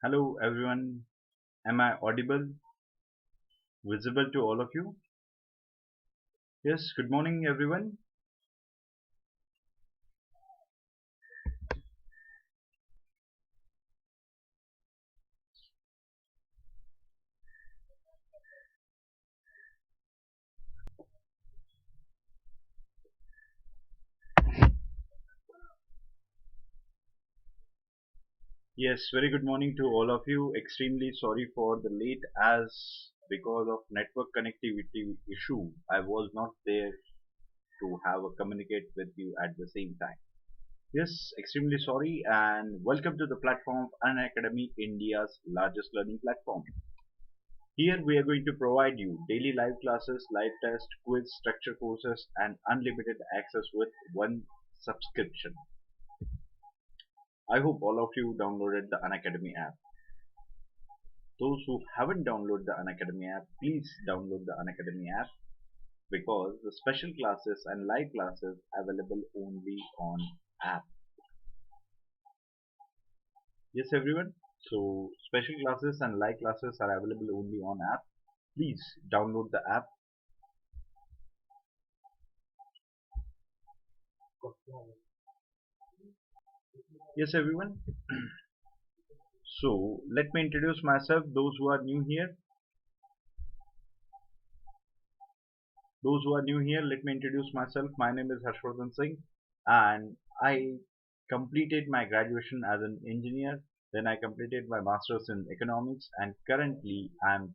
Hello everyone, am I audible, visible to all of you? Yes, good morning everyone. Yes, very good morning to all of you. Extremely sorry for the late as because of network connectivity issue, I was not there to have a communicate with you at the same time. Yes, extremely sorry and welcome to the platform of Unacademy, India's largest learning platform. Here we are going to provide you daily live classes, live test, quiz, structure courses and unlimited access with one subscription. I hope all of you downloaded the Unacademy app. Those who haven't downloaded the Unacademy app, please download the Unacademy app because the special classes and live classes available only on app. Yes everyone. So special classes and live classes are available only on app. Please download the app. Yes everyone. So let me introduce myself. Those who are new here, let me introduce myself. My name is Harshvardhan Singh, and I completed my graduation as an engineer. Then I completed my masters in economics, and currently I'm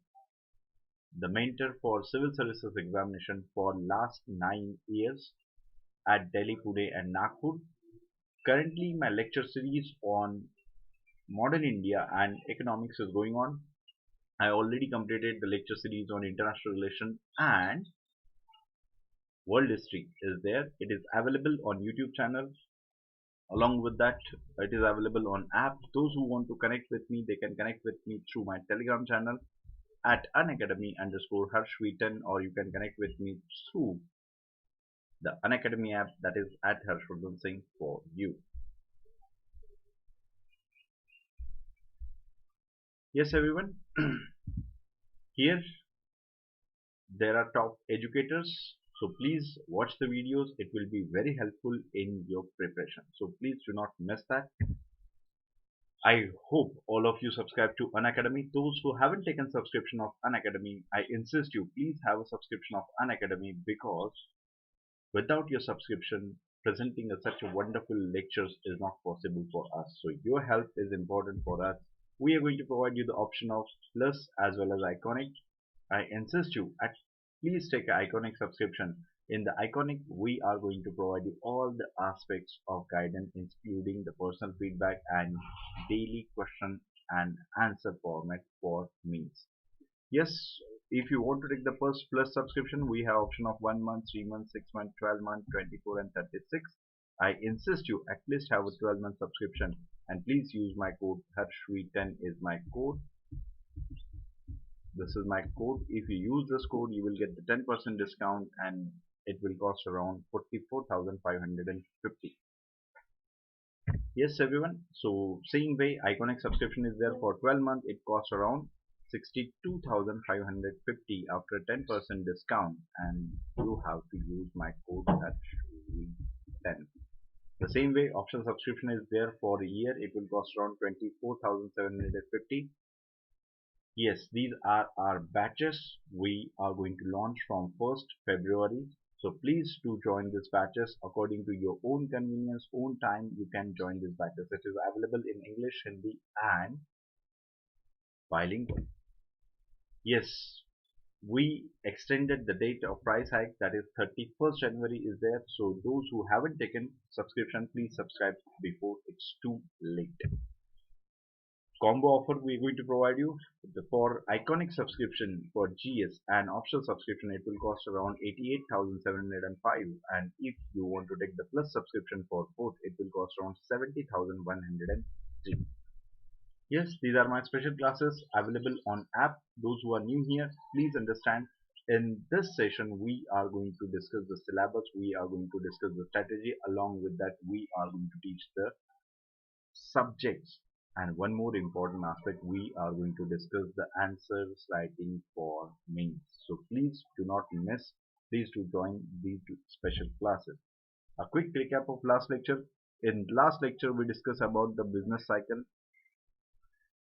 the mentor for Civil Services Examination for last 9 years at Delhi, Pune, and Nagpur. Currently, my lecture series on modern India and economics is going on. I already completed the lecture series on international relations and world history is there. It is available on YouTube channel. Along with that, it is available on app. Those who want to connect with me, they can connect with me through my Telegram channel at unacademy underscore Harshvardhan, or you can connect with me through the Unacademy app, that is at Harshvardhan Singh for you. Yes, everyone. Here there are top educators. So please watch the videos. It will be very helpful in your preparation. So please do not miss that. I hope all of you subscribe to Unacademy. Those who haven't taken subscription of Unacademy, I insist you please have a subscription of Unacademy because without your subscription, presenting such a wonderful lectures is not possible for us. So your help is important for us. We are going to provide you the option of plus as well as iconic. I insist you at please take an iconic subscription. In the iconic, we are going to provide you all the aspects of guidance, including the personal feedback and daily question and answer format for meals. Yes, if you want to take the first plus subscription, we have option of 1 month, 3 months, 6 months, 12 months, 24 and 36. I insist you at least have a 12-month subscription and please use my code Harshvi10 is my code. This is my code. If you use this code, you will get the 10% discount and it will cost around 44,550. Yes, everyone. So same way, Iconic subscription is there for 12 months. It costs around 62,550 after 10% discount, and you have to use my code at 10. The same way, optional subscription is there for a year. It will cost around 24,750. Yes, these are our batches. We are going to launch from 1st February. So please do join these batches according to your own convenience, own time. You can join these batches. It is available in English, Hindi, and bilingual. Yes, we extended the date of price hike, that is 31st January is there. So those who haven't taken subscription, please subscribe before it's too late. Combo offer we're going to provide you for iconic subscription for GS and optional subscription. It will cost around 88,705, and if you want to take the plus subscription for both, it will cost around 70,103. Yes, these are my special classes available on app. Those who are new here, please understand, in this session we are going to discuss the syllabus, we are going to discuss the strategy, along with that we are going to teach the subjects And one more important aspect, we are going to discuss the answers writing for mains. So please do not miss, please do join these special classes. A quick recap of last lecture. In last lecture, we discussed about the business cycle,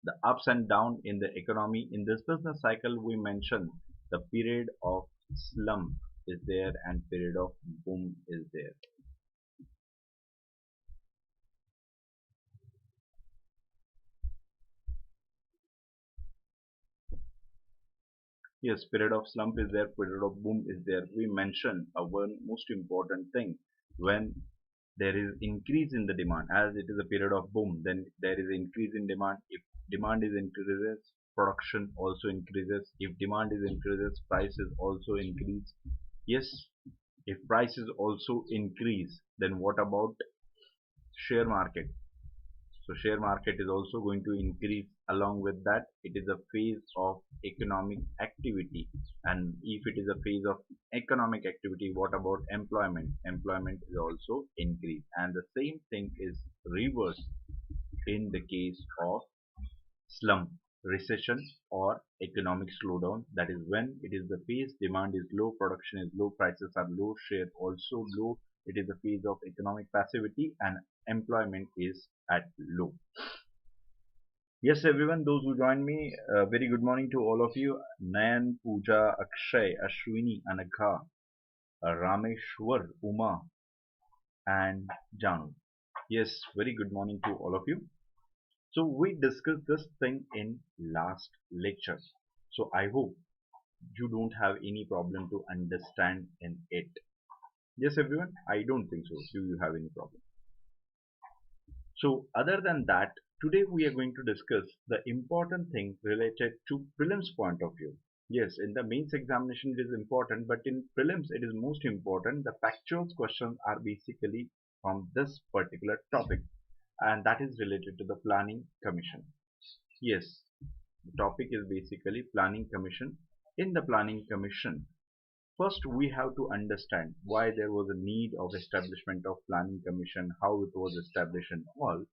the ups and downs in the economy. In this business cycle, we mentioned the period of slump is there and period of boom is there. Yes, period of slump is there, period of boom is there. We mentioned one most important thing, when there is increase in the demand, as it is a period of boom, then there is increase in demand. If demand is increases, production also increases. If demand is increases, prices also increase. Yes, if prices also increase, then what about share market? So share market is also going to increase. Along with that, it is a phase of economic activity. And if it is a phase of economic activity, what about employment? Employment is also increase. And the same thing is reversed in the case of slump, recession, or economic slowdown. That is when it is the phase demand is low, production is low, prices are low, share also low. It is a phase of economic passivity and employment is at low. Yes, everyone, those who joined me, very good morning to all of you. Nayan, Pooja, Akshay, Ashwini, Anagha, Rameshwar, Uma, and Janu. Yes, very good morning to all of you. So we discussed this thing in last lecture. So I hope you don't have any problem to understand in it. Yes, everyone, I don't think so. Do you have any problem? So other than that, today we are going to discuss the important thing related to prelims point of view. Yes, in the mains examination it is important, but in prelims it is most important. The factual questions are basically from this particular topic, and that is related to the planning commission. Yes, the topic is basically planning commission. In the planning commission, first we have to understand why there was a need of establishment of planning commission, how it was established and all.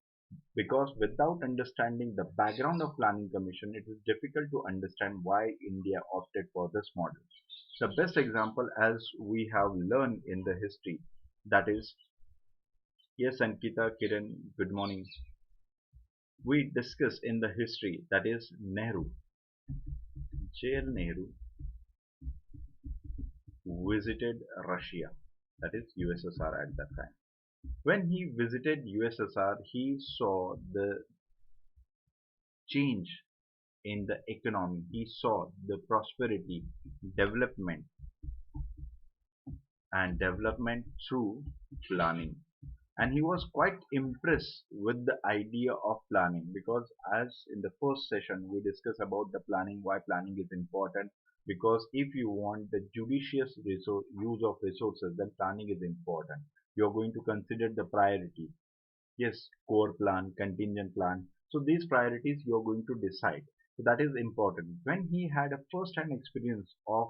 Because without understanding the background of planning commission, it is difficult to understand why India opted for this model. The best example, as we have learned in the history, that is, yes, Ankita, Kiran, good morning. We discuss in the history, that is Nehru, J.L. Nehru visited Russia, that is USSR at that time. When he visited USSR, he saw the change in the economy. He saw the prosperity, development, and development through planning. And he was quite impressed with the idea of planning, because as in the first session we discussed about the planning, why planning is important. Because if you want the judicious use of resources, then planning is important. You are going to consider the priority. Yes, core plan, contingent plan. So these priorities you are going to decide. So that is important. When he had a first-hand experience of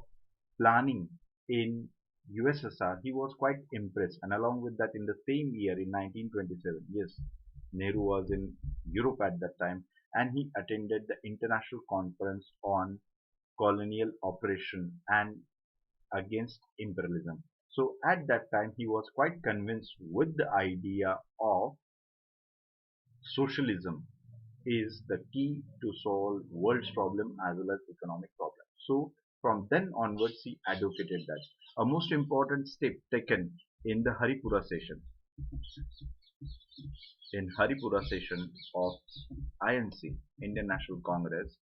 planning in USSR, he was quite impressed. And along with that, in the same year, in 1927, yes, Nehru was in Europe at that time, and he attended the International Conference on Colonial Operation and against imperialism. So at that time, he was quite convinced with the idea of socialism is the key to solve world's problem as well as economic problem. So from then onwards he advocated that. A most important step taken in the Haripura session. In Haripura session of INC, Indian National Congress,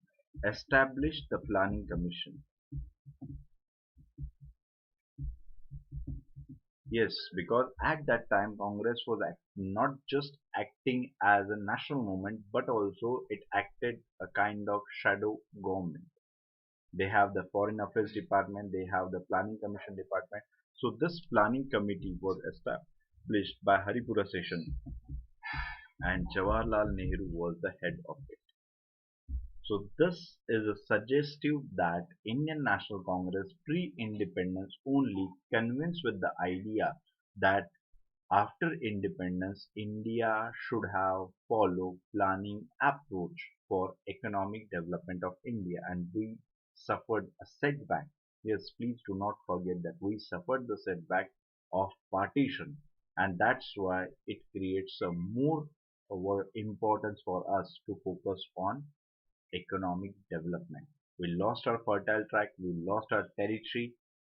established the Planning Commission. Yes, because at that time Congress was not just acting as a national movement, but also it acted a kind of shadow government. They have the Foreign Affairs Department, they have the Planning Commission Department. So this planning committee was established by Haripura session, and Jawaharlal Nehru was the head of it. So this is a suggestive that Indian National Congress pre-independence only convinced with the idea that After independence, India should have followed planning approach for economic development of India, and we suffered a setback. Yes, please do not forget that we suffered the setback of partition, and that's why it creates a more importance for us to focus on economic development. We lost our fertile tract, we lost our territory,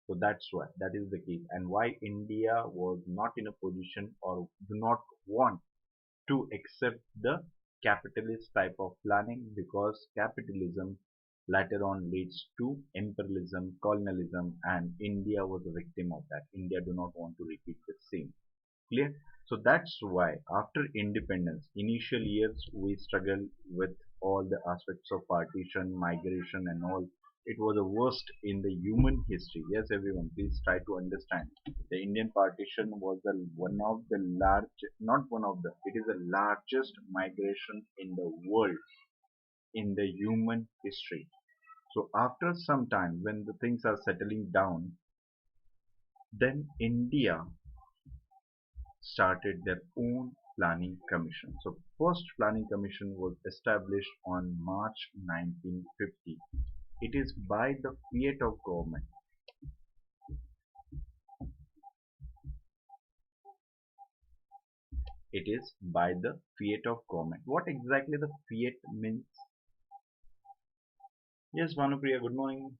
so that's why that is the case, and why India was not in a position or do not want to accept the capitalist type of planning, because capitalism later on leads to imperialism, colonialism, and India was a victim of that. India do not want to repeat the same. Clear? So that's why after independence, initial years we struggle with all the aspects of partition, migration and all. It was the worst in the human history. Yes, everyone, please try to understand. The Indian partition was the one of the large, not one of the, it is the largest migration in the world in the human history. So after some time, when the things are settling down, then India started their own planning commission. So first planning commission was established on March 1950. It is by the fiat of government. It is by the fiat of government. What exactly the fiat means? Yes, Manupriya, good morning.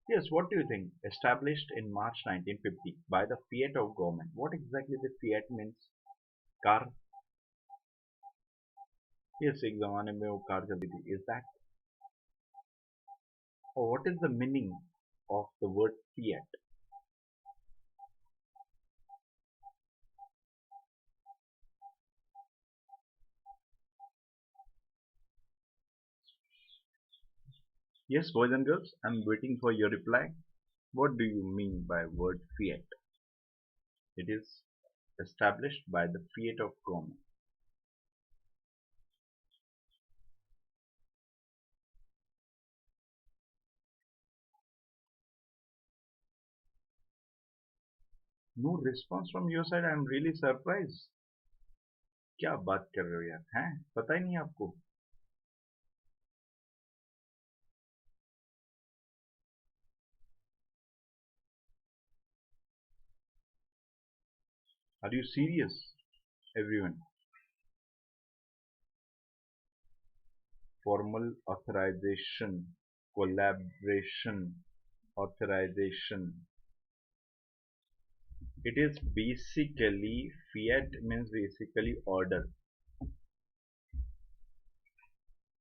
Yes, what do you think? Established in March 1950 by the fiat of government. What exactly the fiat means? Car? Yes, एक जमाने में वो car चलती थी. Is that? Or what is the meaning of the word fiat? Yes, boys and girls, I'm waiting for your reply. What do you mean by word fiat? It is established by the fiat of government. No response from your side. I'm really surprised. क्या बात कर रहे हो यार? हैं? पता ही नहीं आपको? Are you serious, everyone? Formal authorization, collaboration, authorization. It is basically fiat means basically order.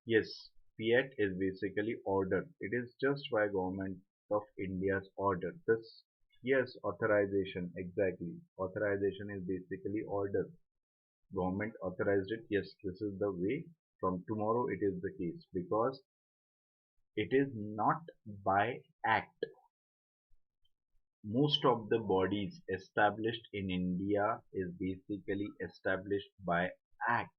Yes, fiat is basically order. It is just by government of India's order. This, yes, authorization, exactly. Authorization is basically order. Government authorized it. Yes, this is the way. From tomorrow it is the case, because it is not by act. Most of the bodies established in India is basically established by act.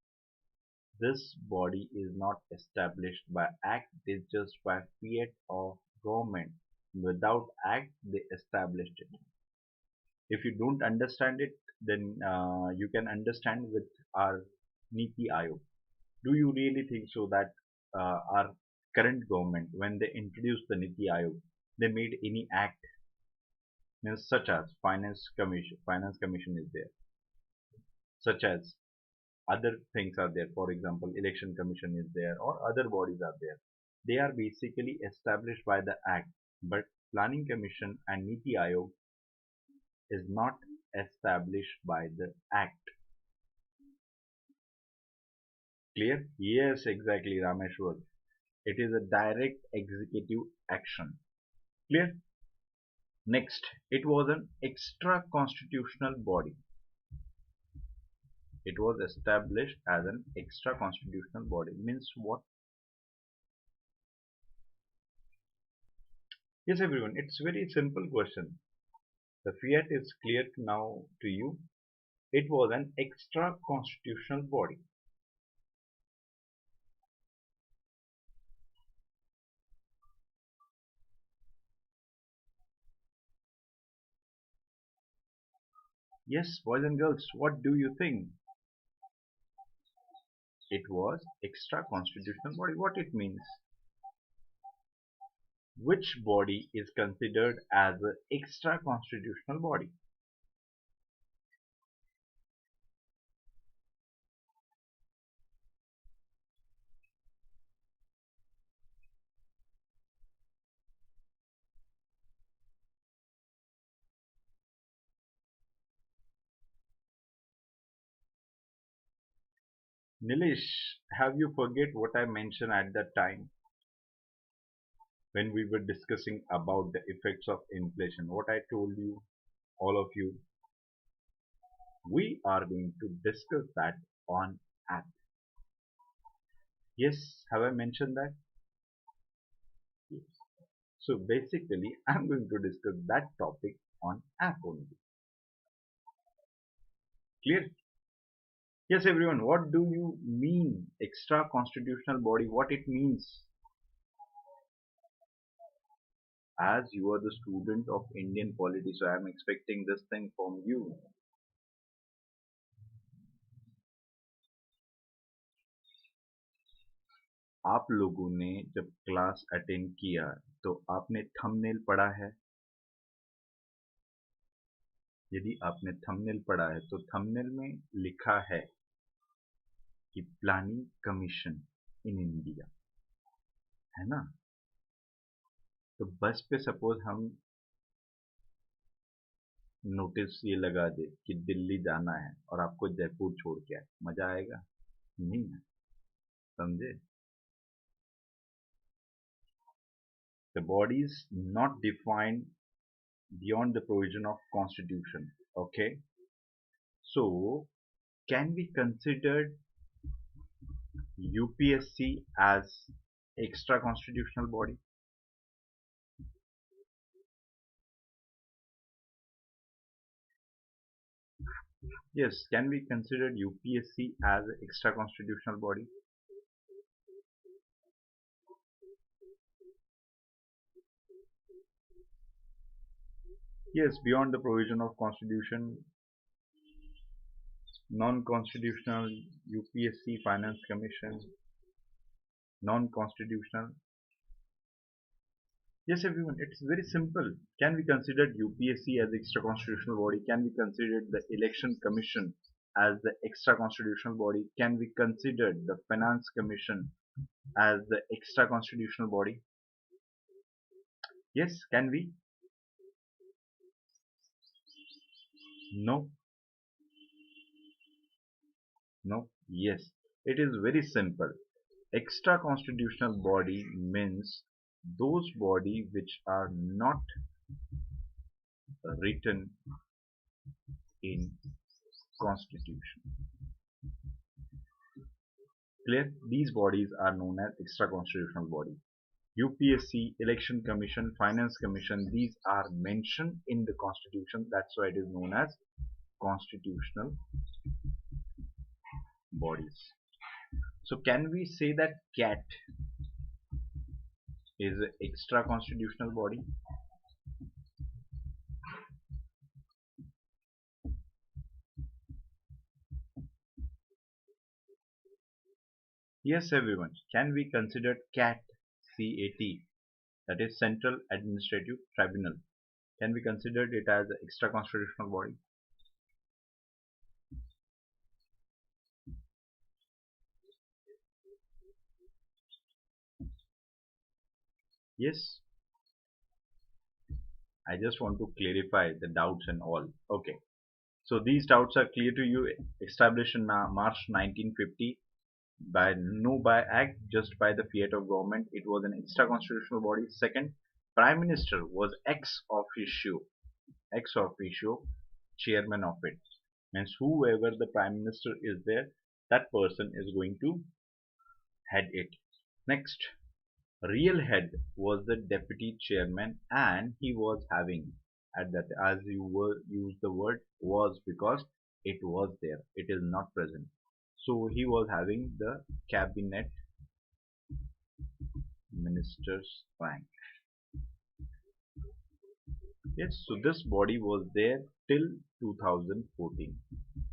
This body is not established by act, it is just by fiat of government. Without act, they established it. If you don't understand it, then you can understand with our Niti Ayog. Do you really think so that our current government, when they introduced the Niti Ayog, they made any act, means such as finance commission is there, such as other things are there, for example election commission is there, or other bodies are there. They are basically established by the act, but planning commission and Niti Ayog is not established by the act. Clear? Yes, exactly, Rameshwar. It is a direct executive action. Clear? Next, it was an extra constitutional body. It was established as an extra constitutional body. Means what? Yes, everyone, it's very simple question. The fiat is clear now to you. It was an extra constitutional body. Yes, boys and girls, what do you think? It was extra constitutional body. What it means? Which body is considered as an extra constitutional body? Nilesh, have you forget what I mentioned at that time when we were discussing about the effects of inflation? What I told you, all of you, we are going to discuss that on app. Yes, have I mentioned that? Yes. So basically, I'm going to discuss that topic on app only. Clear? Yes, everyone. What do you mean extra constitutional body? What it means? As you are the student of Indian polity, so I am expecting this thing from you. आप लोगों ने जब class attend किया तो आपने thumbnail पढ़ा है। यदि आपने थंबनेल पढ़ा है तो थंबनेल में लिखा है कि प्लानिंग कमीशन इन इंडिया, है ना। तो बस पे सपोज हम नोटिस ये लगा दे कि दिल्ली जाना है और आपको जयपुर छोड़ के आए, मजा आएगा? नहीं है, समझे। The body is not defined beyond the provision of constitution. Okay, so can we consider UPSC as extra constitutional body? Yes, can we consider UPSC as extra constitutional body? Yes, beyond the provision of constitution, non-constitutional UPSC Finance Commission, non-constitutional. Yes, everyone, it's very simple. Can we consider UPSC as extra constitutional body? Can we consider the Election Commission as the extra constitutional body? Can we consider the Finance Commission as the extra constitutional body? Yes, can we? No, no, yes. It is very simple. Extra constitutional body means those body which are not written in constitution. Clear? These bodies are known as extra constitutional body. UPSC, Election Commission, Finance Commission, these are mentioned in the constitution. That's why it is known as constitutional bodies. So can we say that CAT is an extra constitutional body? Yes, everyone. Can we consider CAT, CAT, that is Central Administrative Tribunal? Can we consider it as an extra constitutional body? Yes. I just want to clarify the doubts and all. Okay. So these doubts are clear to you. Established in March 1950 by no by act, just by the fiat of government. It was an extra constitutional body. Second, Prime Minister was ex officio chairman of it. Means whoever the Prime Minister is there, that person is going to head it. Next, real head was the deputy chairman, and he was having at that, as you were use the word was, because it was there, it is not present. So he was having the cabinet minister's rank. Yes, so this body was there till 2014.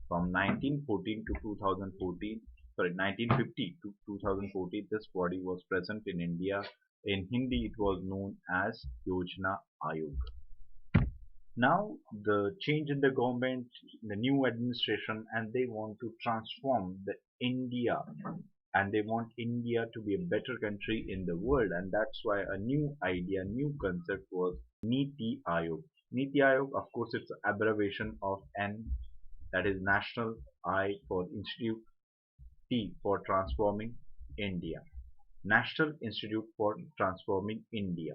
From 1914 to 2014, sorry, 1950 to 2014, this body was present in India. In Hindi, it was known as Yojana Ayog. Now, the change in the government, the new administration, and they want to transform the India, and they want India to be a better country in the world, and that's why a new idea, new concept was Niti Ayog. Niti Ayog, of course, it's an abbreviation of N, that is National, I for Institute, T for Transforming India. National Institute for Transforming India.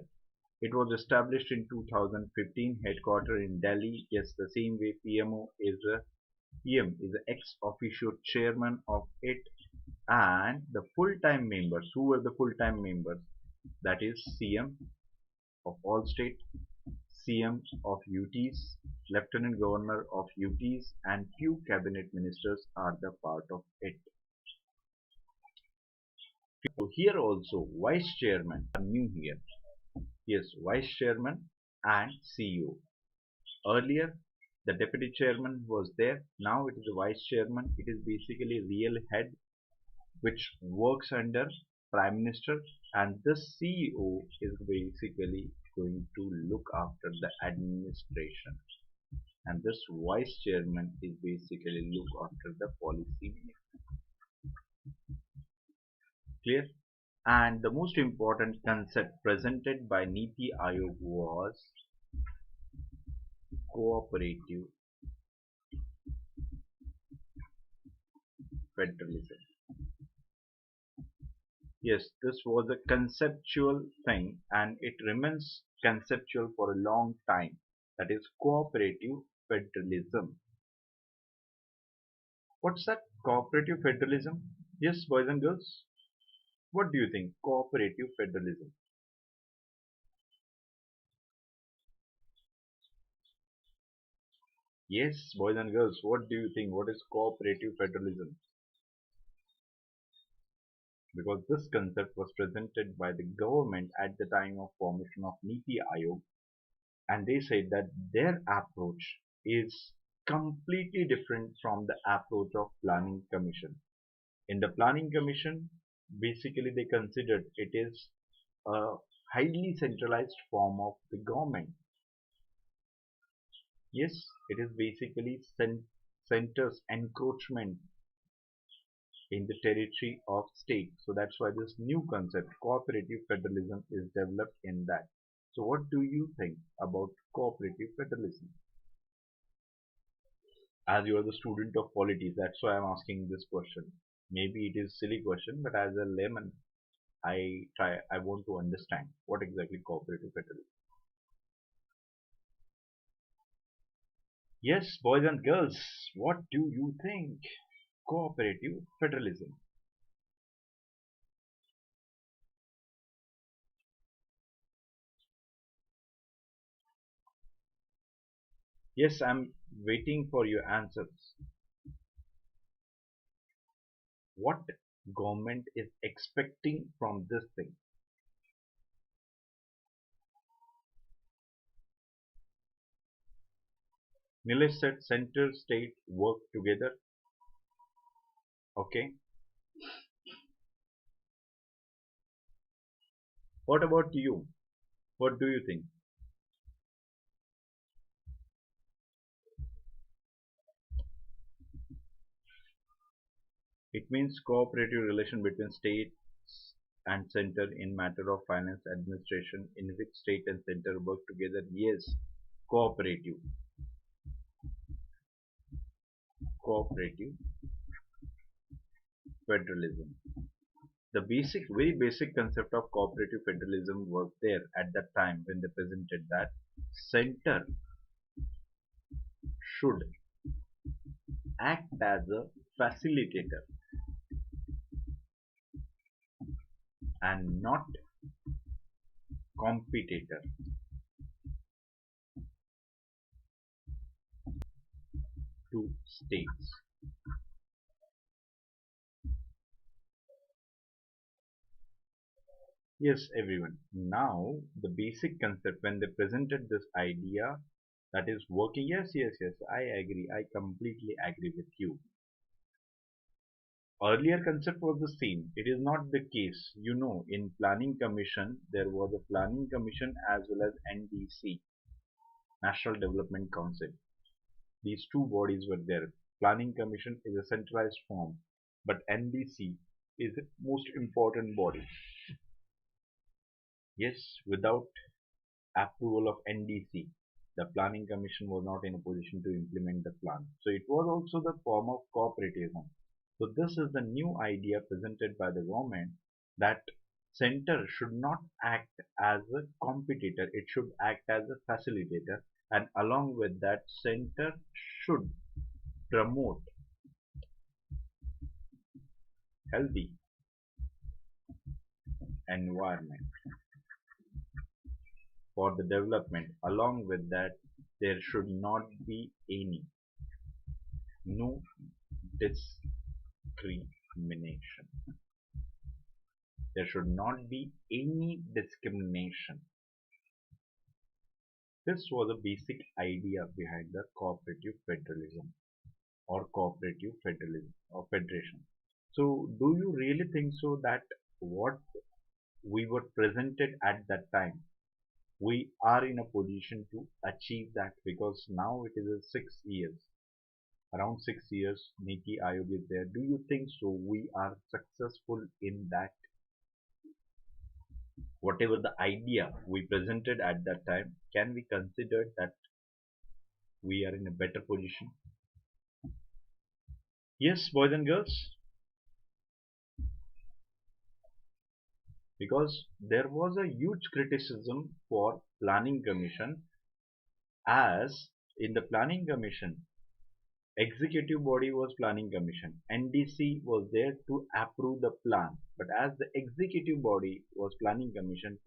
It was established in 2015, headquartered in Delhi. Yes, the same way PM is the ex officio chairman of it, and the full-time members. Who were the full-time members? That is CM of all state, CMs of UTs, Lieutenant Governor of UTs, and few cabinet ministers are the part of it. So here also vice chairman are new here. Yes, vice chairman and CEO. Earlier the deputy chairman was there. Now it is the vice chairman. It is basically real head which works under prime minister, and this CEO is basically going to look after the administration, and this vice chairman is basically look after the policy. Clear? And the most important concept presented by Niti Ayog was cooperative federalism. Yes, this was a conceptual thing and it remains conceptual for a long time. That is cooperative federalism. What's that? Cooperative federalism? Yes, boys and girls. What do you think? Cooperative federalism. Yes, boys and girls. What do you think? What is cooperative federalism? Because this concept was presented by the government at the time of formation of Niti Ayog, and they said that their approach is completely different from the approach of planning commission. In the planning commission, basically they considered it is a highly centralized form of the government. Yes, it is basically centers encroachment in the territory of state. So that's why this new concept, cooperative federalism, is developed in that. So what do you think about cooperative federalism? As you are the student of polity, that's why I'm asking this question. Maybe it is silly question, but as a layman, I want to understand what exactly cooperative federalism. Yes, boys and girls, what do you think? Cooperative federalism. Yes, I'm waiting for your answers. What government is expecting from this thing? Nilesh said center state work together. Okay. What about you? What do you think? It means cooperative relation between states and center in matter of finance administration in which state and center work together. Yes, cooperative. Cooperative federalism. The very basic concept of cooperative federalism was there at that time when they presented that center should act as a facilitator and not competitor to states. Yes, everyone. Now, the basic concept when they presented this idea that is working. Yes, yes, yes. I agree. I completely agree with you. Earlier concept was the same. It is not the case. In Planning Commission, there was a Planning Commission as well as NDC, National Development Council. These two bodies were there. Planning Commission is a centralized form, but NDC is the most important body. Yes, without approval of NDC, the Planning Commission was not in a position to implement the plan. So it was also the form of cooperativism. So this is the new idea presented by the government that center should not act as a competitor, it should act as a facilitator, and along with that center should promote healthy environment for the development. Along with that, there should not be no discrimination. There should not be any discrimination. This was a basic idea behind the cooperative federalism or cooperative federalism or federation. So, do you really think so that what we were presented at that time, we are in a position to achieve that? Because now it is a 6 years, around 6 years, Niti Ayog is there. Do you think so? We are successful in that? Whatever the idea we presented at that time, can we consider that we are in a better position? Yes, boys and girls, because there was a huge criticism for Planning Commission, as in the Planning Commission, executive body was Planning Commission. NDC was there to approve the plan. But as the executive body was Planning Commission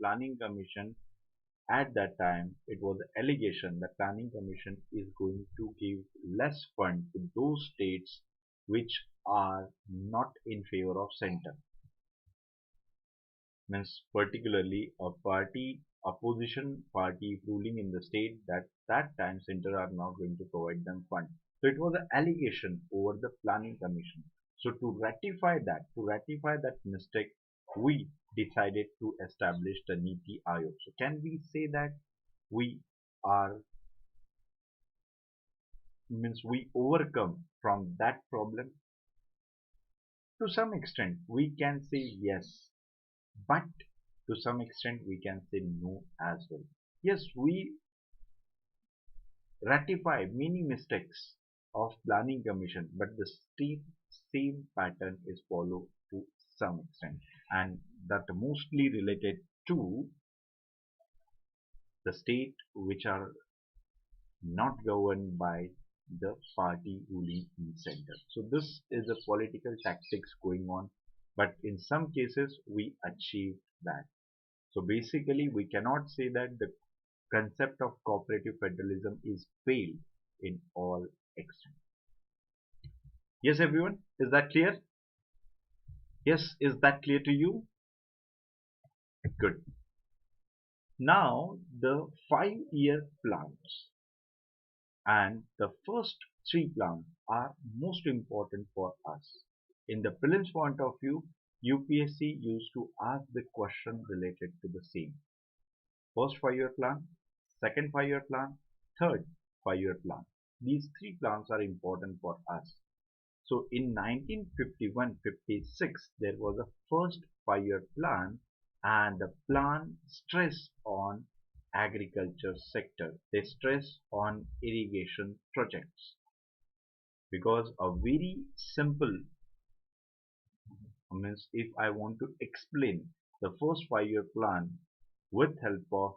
at that time, it was an allegation that Planning Commission is going to give less fund to those states which are not in favor of center. Means particularly a party, opposition party ruling in the state, that time center are not going to provide them fund. So it was an allegation over the Planning Commission. So to ratify that mistake, we decided to establish the Niti Ayog. So can we say that we are means we overcome from that problem? To some extent we can say yes, but to some extent we can say no as well. Yes, we ratify many mistakes of Planning Commission, but the same pattern is followed to some extent, and that mostly related to the state which are not governed by the party ruling in center. So this is a political tactics going on, but in some cases we achieved that. So basically we cannot say that the concept of cooperative federalism is failed in all extent. Yes, everyone, is that clear? Yes, is that clear to you? Good. Now the 5-year plans, and the first three plans are most important for us. In the prelims point of view, UPSC used to ask the question related to the same. First 5-year plan, second 5-year plan, third 5-year plan. These three plans are important for us. So in 1951-56, there was a first 5-year plan, and the plan stressed on agriculture sector. They stress on irrigation projects, because a very simple means if I want to explain the first 5-year plan with help of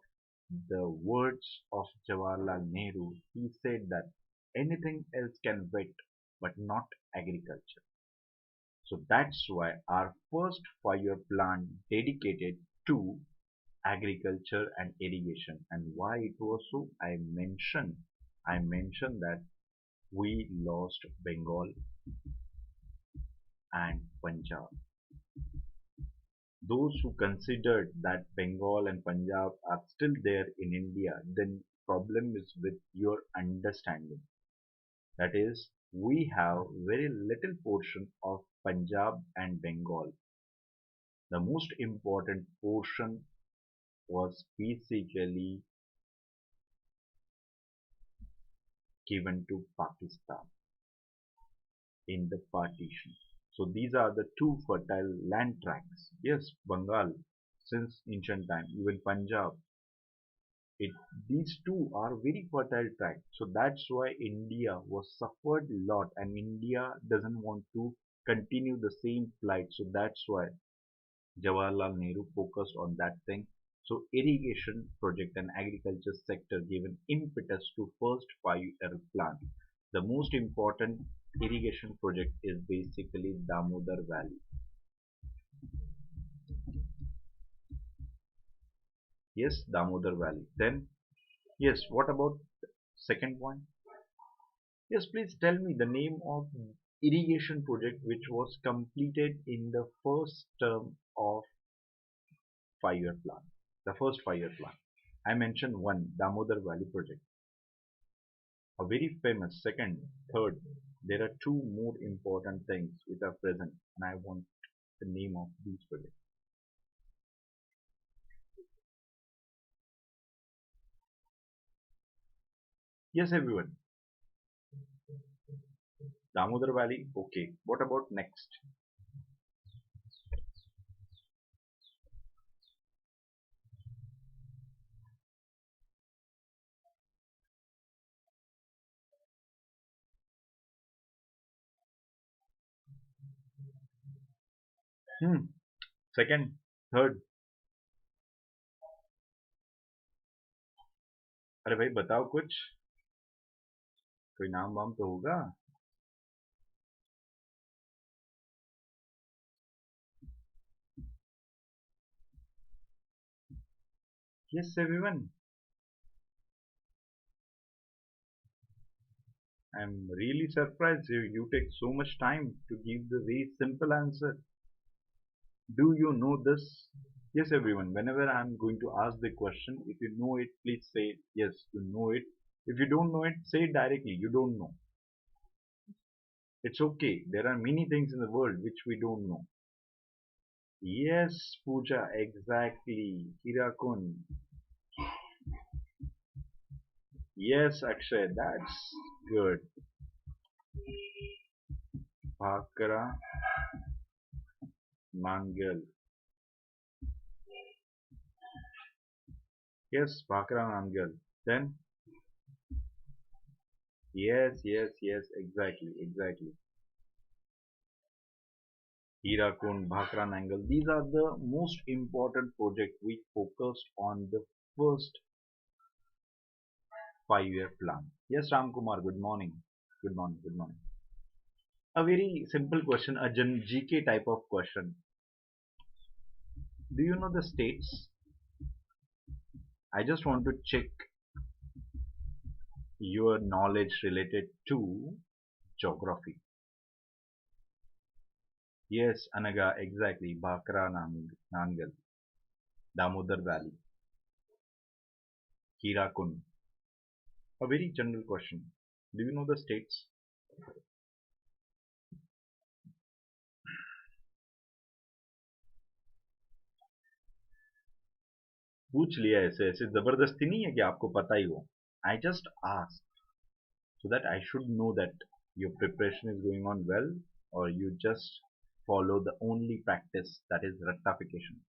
the words of Jawaharlal Nehru, he said that anything else can wait, but not agriculture. So that's why our first 5-year plan dedicated to agriculture and irrigation. And why it was so, I mentioned that we lost Bengal and Punjab. those who considered that Bengal and Punjab are still there in India, then problem is with your understanding. That is, we have very little portion of Punjab and Bengal. The most important portion was basically given to Pakistan in the partition. So these are the two fertile land tracts. Yes, Bengal, since ancient time, even Punjab, it, these two are very fertile tracts. So that's why India was suffered a lot, and India doesn't want to continue the same plight. So that's why Jawaharlal Nehru focused on that thing. So irrigation project and agriculture sector gave an impetus to first 5-year plan. The most important irrigation project is basically Damodar Valley. Yes, Damodar Valley. Then, yes, what about second point? Yes, please tell me the name of irrigation project which was completed in the first term of 5-year plan. The first 5-year plan. I mentioned one, Damodar Valley project. A very famous second, third. There are two more important things which are present, and I want the name of these projects. Yes, everyone. Damodar Valley. Okay. What about next? Hmm. Second, third. अरे भाई बताओ कुछ कोई नाम वाम तो होगा Yes, everyone. I'm really surprised you take so much time to give the very simple answer. Do you know this? Yes, everyone. Whenever I'm going to ask the question, if you know it, please say yes, you know it. If you don't know it, say it directly. You don't know. It's okay. There are many things in the world which we don't know. Yes, Pooja, exactly. Hirakun. Yes, Akshay, that's good. Bhakra Mangal. Yes, Bhakra Mangal. Then, yes, exactly, exactly. Hirakund, Bhakra Nangal. These are the most important projects we focused on the first 5-year plan. Yes, Ram Kumar, good morning. Good morning, good morning. A very simple question, a GK type of question. Do you know the states? I just want to check your knowledge related to geography. Yes, Anaga, exactly. Bhakra Nangal, Damodar Valley, Hirakund. A very general question. Do you know the states? पूछ लिया ऐसे ऐसे जबरदस्ती नहीं है कि आपको पता ही हो I just asked so that I should know that your preparation is going on well or you just follow the only practice that is rectification.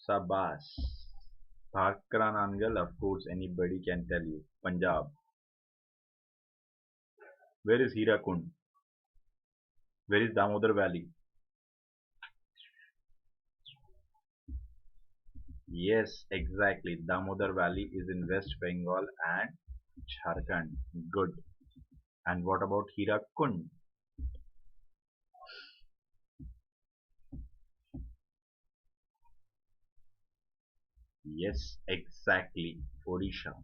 Sabas. Bhakra Nangal, of course, anybody can tell you. Punjab. Where is Hirakund? Where is Damodar Valley? Yes, exactly. Damodar Valley is in West Bengal and Jharkhand. Good. And what about Hirakund? Yes, exactly. Odisha.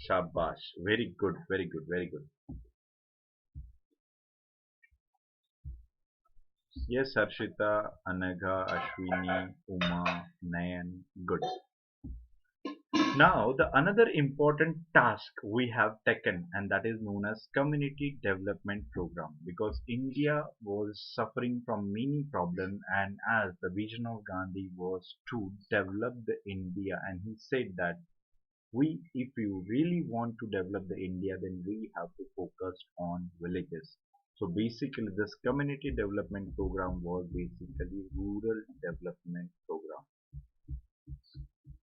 Shabash. Very good, very good, very good. Yes, Harshita, Anagha, Ashwini, Uma, Nayan. Good. Now, the another important task we have taken, and that is known as community development program, because India was suffering from many problems, and as the vision of Gandhi was to develop the India, and he said that if you really want to develop the India, then we have to focus on villages. So basically, this community development program was basically rural development program.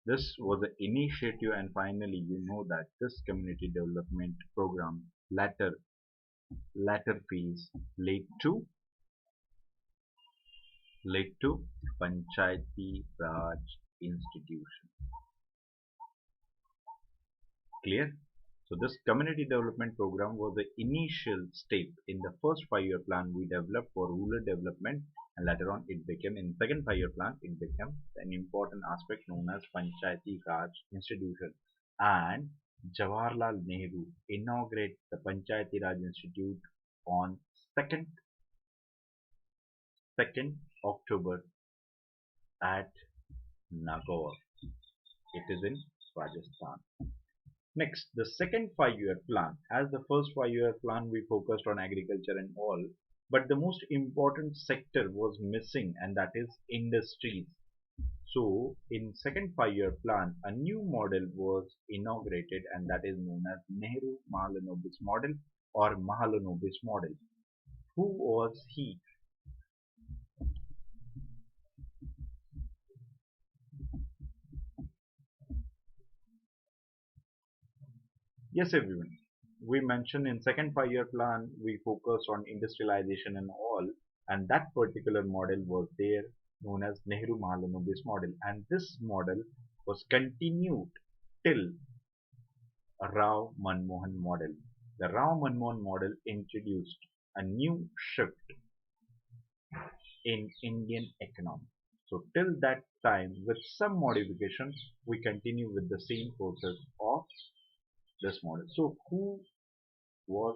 This was the initiative, and finally, you know that this community development program latter phase led to Panchayati Raj institution. Clear? So this community development program was the initial step in the first 5-year plan we developed for rural development, and later on it became in second 5-year plan it became an important aspect known as Panchayati Raj institution. And Jawaharlal Nehru inaugurated the Panchayati Raj Institute on 2nd 2nd October at Nagaur. It is in Rajasthan. Next, the second 5-year plan. As the first 5-year plan, we focused on agriculture and all, but the most important sector was missing, and that is industries. So, in second 5-year plan, a new model was inaugurated, and that is known as Nehru Mahalanobis model or Mahalanobis model. Who was he? Yes, everyone. We mentioned in second 5-year plan we focused on industrialization and all, and that particular model was there known as Nehru Mahalanobis model, and this model was continued till Rao Manmohan model. The Rao Manmohan model introduced a new shift in Indian economy. So till that time, with some modifications, we continue with the same process of this model. So who was